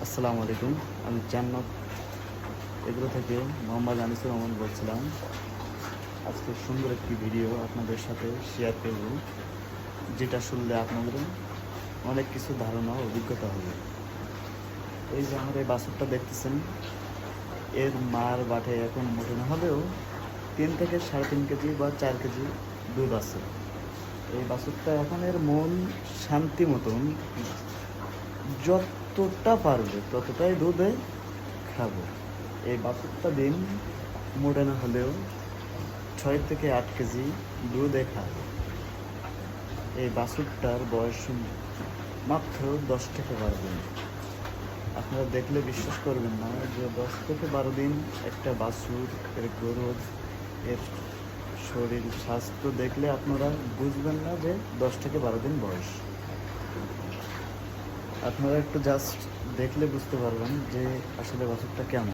আসসালামু আলাইকুম। আমি জান্নাত এগুলো থেকে মোহাম্মদ আনিসুর রহমান বলছিলাম। আজকে সুন্দর একটি ভিডিও আপনাদের সাথে শেয়ার করব, যেটা শুনলে আপনাদের অনেক কিছু ধারণা ও অভিজ্ঞতা হবে। এই যে আমার এই বাছুরটা দেখতেছেন, এর মার বাটে এখন মোটে না হলেও 3 থেকে 3.5 কেজি বা 4 কেজি দুধ আছে। এই বাছুরটা এখন এর মন শান্তি মতন যতটা পারবে ততটাই দুধে খাবো। এই বাছুরটা দিন মোটে না হলেও 6 থেকে 8 কেজি দুধে খাবে। এই বাছুরটার বয়স মাত্র 10 থেকে 12 দিন। আপনারা দেখলে বিশ্বাস করবেন না যে 10 থেকে 12 দিন একটা বাছুর, এর গরুর, এর শরীর স্বাস্থ্য দেখলে আপনারা বুঝবেন না যে 10 থেকে 12 দিন বয়স। আপনারা একটু জাস্ট দেখলে বুঝতে পারবেন যে আসলে বাছুরটা কেমন।